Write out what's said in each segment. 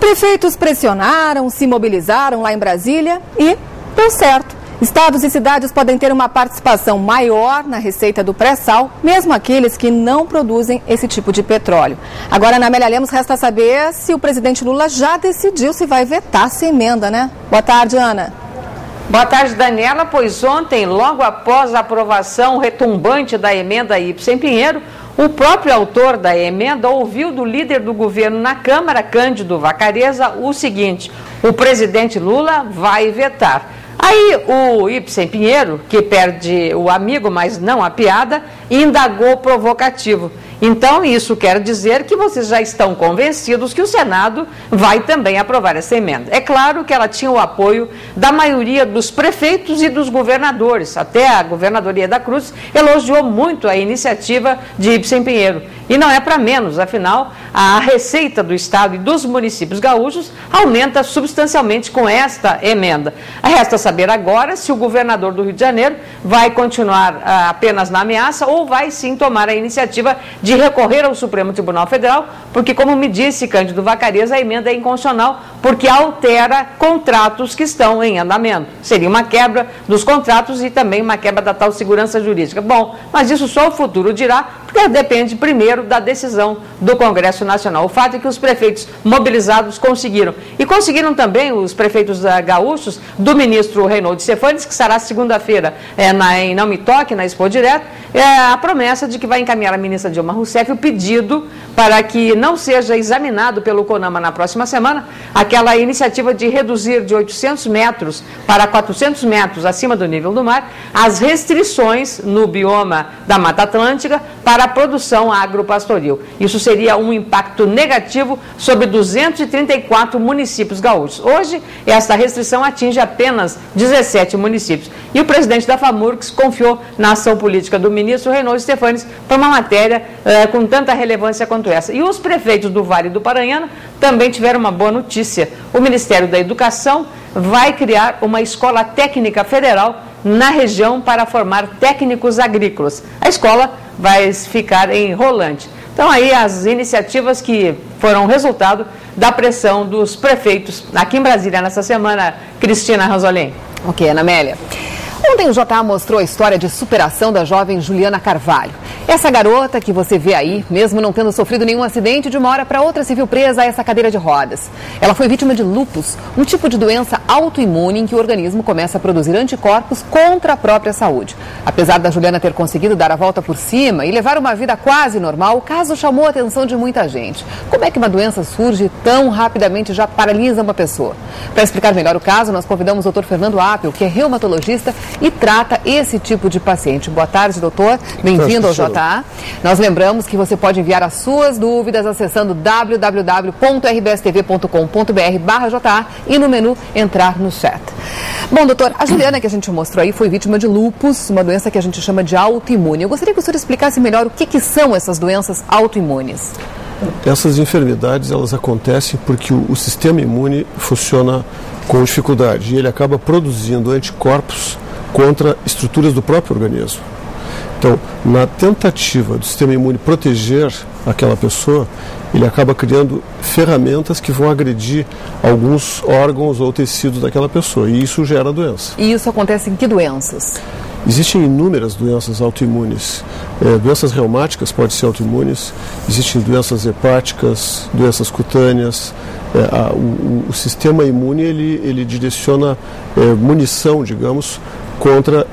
prefeitos pressionaram, se mobilizaram lá em Brasília e deu certo. Estados e cidades podem ter uma participação maior na receita do pré-sal, mesmo aqueles que não produzem esse tipo de petróleo. Agora, Ana Amélia Lemos, resta saber se o presidente Lula já decidiu se vai vetar essa emenda, né? Boa tarde, Ana. Boa tarde, Daniela. Pois ontem, logo após a aprovação retumbante da emenda Ibsen Pinheiro, o próprio autor da emenda ouviu do líder do governo na Câmara, Cândido Vacarezza, o seguinte: o presidente Lula vai vetar. Aí o Ibsen Pinheiro, que perde o amigo, mas não a piada, indagou provocativo. Então, isso quer dizer que vocês já estão convencidos que o Senado vai também aprovar essa emenda. É claro que ela tinha o apoio da maioria dos prefeitos e dos governadores. Até a governadoria da Cruz elogiou muito a iniciativa de Ibsen Pinheiro. E não é para menos, afinal, a receita do Estado e dos municípios gaúchos aumenta substancialmente com esta emenda. Resta saber agora se o governador do Rio de Janeiro vai continuar apenas na ameaça ou vai sim tomar a iniciativa de recorrer ao Supremo Tribunal Federal, porque, como me disse Cândido Vacarezza, a emenda é inconstitucional porque altera contratos que estão em andamento. Seria uma quebra dos contratos e também uma quebra da tal segurança jurídica. Bom, mas isso só o futuro dirá, porque depende primeiro da decisão do Congresso Nacional. O fato é que os prefeitos mobilizados conseguiram. E conseguiram também os prefeitos gaúchos do ministro Reinaldo Stefanes, que estará segunda-feira em Não Me Toque, na Expo Direto, a promessa de que vai encaminhar a ministra Dilma Rousseff o pedido para que não seja examinado pelo CONAMA na próxima semana aquela iniciativa de reduzir de 800 metros para 400 metros acima do nível do mar as restrições no bioma da Mata Atlântica para a produção agropastoril. Isso seria um impacto negativo sobre 234 municípios gaúchos. Hoje, esta restrição atinge apenas 17 municípios. E o presidente da FAMURGS confiou na ação política do ministro Reinaldo Stefanes para uma matéria com tanta relevância quanto essa. E os prefeitos do Vale do Paranhana também tiveram uma boa notícia. O Ministério da Educação vai criar uma escola técnica federal na região para formar técnicos agrícolas. A escola vai ficar em Rolante. Então, aí as iniciativas que foram resultado da pressão dos prefeitos aqui em Brasília nessa semana. Cristina Ranzolin. Ok, Ana Amélia. Ontem o JA mostrou a história de superação da jovem Juliana Carvalho. Essa garota que você vê aí, mesmo não tendo sofrido nenhum acidente, de uma hora para outra se viu presa a essa cadeira de rodas. Ela foi vítima de lúpus, um tipo de doença autoimune em que o organismo começa a produzir anticorpos contra a própria saúde. Apesar da Juliana ter conseguido dar a volta por cima e levar uma vida quase normal, o caso chamou a atenção de muita gente. Como é que uma doença surge tão rapidamente e já paralisa uma pessoa? Para explicar melhor o caso, nós convidamos o Dr. Fernando Appel, que é reumatologista e trata esse tipo de paciente. Boa tarde, doutor. Bem-vindo ao JA. Nós lembramos que você pode enviar as suas dúvidas acessando www.rbstv.com.br/JA e no menu entrar no chat. Bom, doutor, a Juliana que a gente mostrou aí foi vítima de lúpus, uma doença que a gente chama de autoimune. Eu gostaria que o senhor explicasse melhor o que são essas doenças autoimunes. Essas enfermidades, elas acontecem porque o sistema imune funciona com dificuldade e ele acaba produzindo anticorpos contra estruturas do próprio organismo. Então, na tentativa do sistema imune proteger aquela pessoa, ele acaba criando ferramentas que vão agredir alguns órgãos ou tecidos daquela pessoa, e isso gera doença. E isso acontece em que doenças? Existem inúmeras doenças autoimunes. Doenças reumáticas podem ser autoimunes, existem doenças hepáticas, doenças cutâneas. O sistema imune ele direciona munição, digamos, contra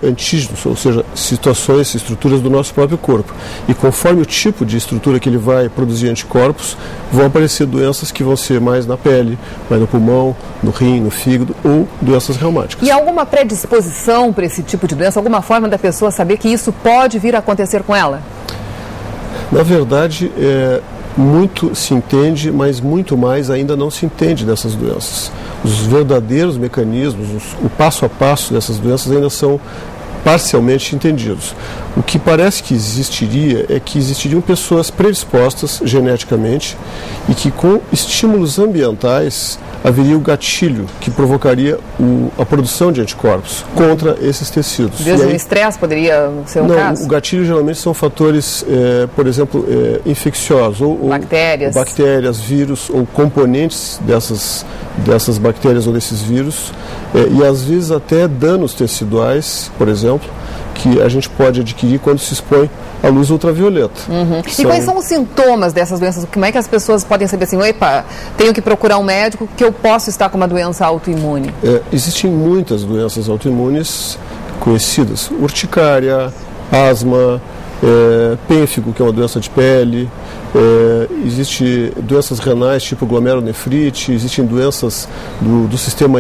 antígenos, ou seja, situações, estruturas do nosso próprio corpo. E conforme o tipo de estrutura que ele vai produzir anticorpos, vão aparecer doenças que vão ser mais na pele, mais no pulmão, no rim, no fígado, ou doenças reumáticas. E alguma predisposição para esse tipo de doença? Alguma forma da pessoa saber que isso pode vir a acontecer com ela? Na verdade, muito se entende, mas muito mais ainda não se entende dessas doenças. Os verdadeiros mecanismos, o passo a passo dessas doenças ainda são parcialmente entendidos. O que parece que existiria é que existiriam pessoas predispostas geneticamente e que com estímulos ambientais haveria o gatilho que provocaria a produção de anticorpos contra esses tecidos. Desde o estresse poderia ser um caso? Não, o gatilho geralmente são fatores, por exemplo, infecciosos, ou bactérias, vírus, ou componentes dessas bactérias ou desses vírus, e às vezes até danos teciduais, por exemplo, que a gente pode adquirir quando se expõe à luz ultravioleta. E quais são os sintomas dessas doenças? Como é que as pessoas podem saber assim, epa, tenho que procurar um médico que eu posso estar com uma doença autoimune? Existem muitas doenças autoimunes conhecidas. Urticária, asma, pênfigo, que é uma doença de pele, existem doenças renais tipo glomerulonefrite, existem doenças do sistema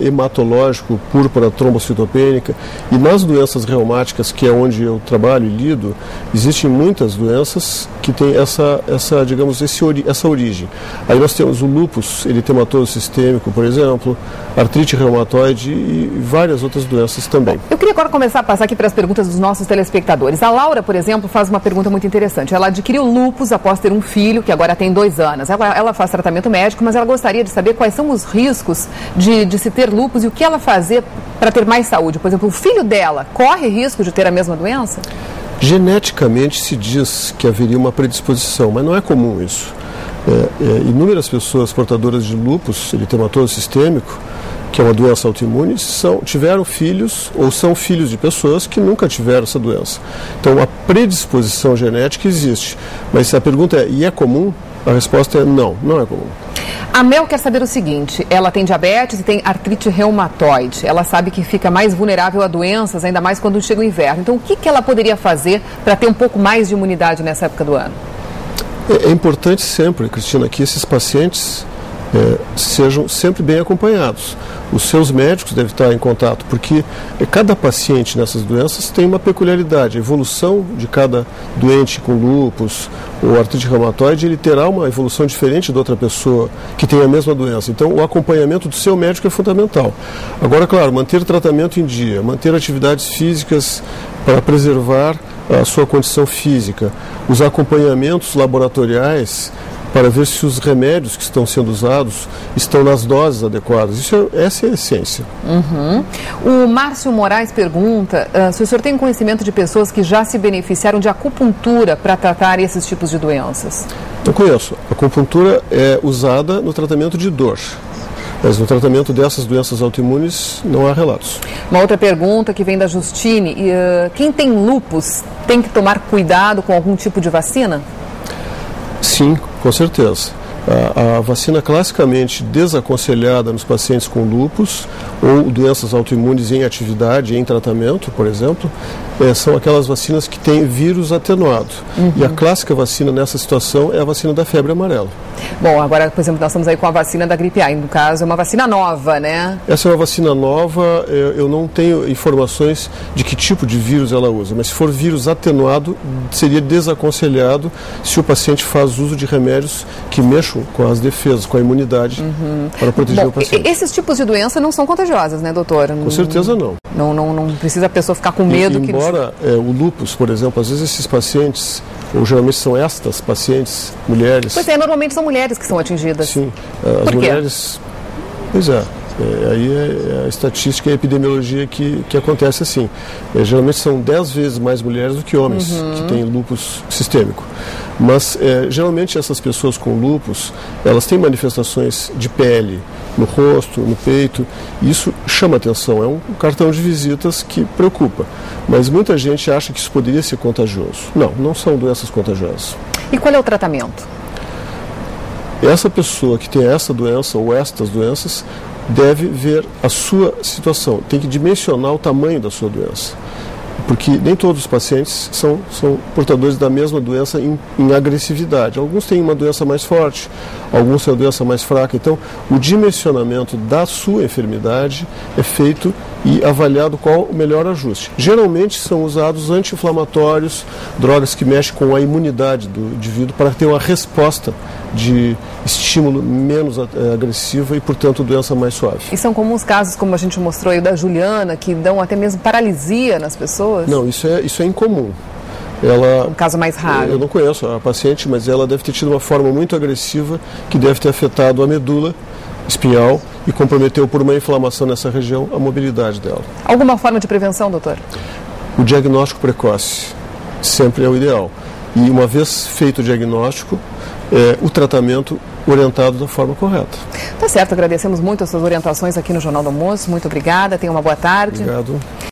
hematológico, púrpura trombocitopênica, e nas doenças reumáticas, que é onde eu trabalho e lido, existem muitas doenças que têm essa origem. Aí nós temos o lúpus eritematoso sistêmico, por exemplo, artrite reumatoide e várias outras doenças também. Eu queria agora começar a passar aqui para as perguntas dos nossos telespectadores. A Laura, por exemplo, faz uma pergunta muito interessante. Ela adquiriu lúpus após ter um filho, que agora tem 2 anos. Ela faz tratamento médico, mas ela gostaria de saber quais são os riscos de se ter lúpus e o que ela fazer para ter mais saúde. Por exemplo, o filho dela corre risco de ter a mesma doença? Geneticamente se diz que haveria uma predisposição, mas não é comum isso. Inúmeras pessoas portadoras de lúpus eritematoso sistêmico, que é uma doença autoimune, tiveram filhos ou são filhos de pessoas que nunca tiveram essa doença. Então, a predisposição genética existe. Mas se a pergunta e é comum? A resposta é não, não é comum. A Mel quer saber o seguinte, ela tem diabetes e tem artrite reumatoide. Ela sabe que fica mais vulnerável a doenças, ainda mais quando chega o inverno. Então, o que ela poderia fazer para ter um pouco mais de imunidade nessa época do ano? É importante sempre, Cristina, que esses pacientes sejam sempre bem acompanhados. Os seus médicos devem estar em contato, porque cada paciente nessas doenças tem uma peculiaridade. A evolução de cada doente com lúpus ou artrite reumatoide, ele terá uma evolução diferente de outra pessoa que tem a mesma doença. Então, o acompanhamento do seu médico é fundamental. Agora, claro, manter tratamento em dia, manter atividades físicas para preservar a sua condição física, os acompanhamentos laboratoriais para ver se os remédios que estão sendo usados estão nas doses adequadas. Essa é a essência. O Márcio Moraes pergunta se o senhor tem conhecimento de pessoas que já se beneficiaram de acupuntura para tratar esses tipos de doenças? Eu conheço. A acupuntura é usada no tratamento de dor. Mas no tratamento dessas doenças autoimunes não há relatos. Uma outra pergunta que vem da Justine. Quem tem lúpus tem que tomar cuidado com algum tipo de vacina? Sim, com certeza. A vacina classicamente desaconselhada nos pacientes com lúpus ou doenças autoimunes em atividade, em tratamento, por exemplo, são aquelas vacinas que têm vírus atenuado. E a clássica vacina nessa situação é a vacina da febre amarela. Bom, agora, por exemplo, nós estamos aí com a vacina da gripe A, no caso é uma vacina nova, né? Essa é uma vacina nova, eu não tenho informações de que tipo de vírus ela usa, mas se for vírus atenuado, seria desaconselhado se o paciente faz uso de remédios que mexam com as defesas, com a imunidade, para proteger o paciente. Esses tipos de doença não são contagiosas, né, doutor? Com certeza não. Não precisa a pessoa ficar com medo. Embora o lúpus, por exemplo, às vezes esses pacientes, ou geralmente são estas pacientes, mulheres... Pois é, normalmente são mulheres que são atingidas. Sim, as mulheres... Pois é. Aí é a estatística e a epidemiologia que acontece assim. Geralmente são 10 vezes mais mulheres do que homens que têm lúpus sistêmico. Mas geralmente essas pessoas com lúpus, elas têm manifestações de pele no rosto, no peito, e isso chama atenção, é um cartão de visitas que preocupa. Mas muita gente acha que isso poderia ser contagioso. Não são doenças contagiosas. E qual é o tratamento? Essa pessoa que tem essa doença ou estas doenças deve ver a sua situação, tem que dimensionar o tamanho da sua doença, porque nem todos os pacientes são portadores da mesma doença em agressividade. Alguns têm uma doença mais forte, alguns têm uma doença mais fraca. Então, o dimensionamento da sua enfermidade é feito e avaliado qual o melhor ajuste. Geralmente são usados anti-inflamatórios, drogas que mexem com a imunidade do indivíduo para ter uma resposta de estímulo menos agressiva e, portanto, doença mais suave. E são comuns casos, como a gente mostrou aí da Juliana, que dão até mesmo paralisia nas pessoas? pessoas? Não, isso é incomum. Um caso mais raro. Eu não conheço a paciente, mas ela deve ter tido uma forma muito agressiva que deve ter afetado a medula espinhal e comprometeu por uma inflamação nessa região a mobilidade dela. Alguma forma de prevenção, doutor? O diagnóstico precoce sempre é o ideal. E uma vez feito o diagnóstico, o tratamento orientado da forma correta. Tá certo, agradecemos muito as suas orientações aqui no Jornal do Almoço. Muito obrigada, tenha uma boa tarde. Obrigado.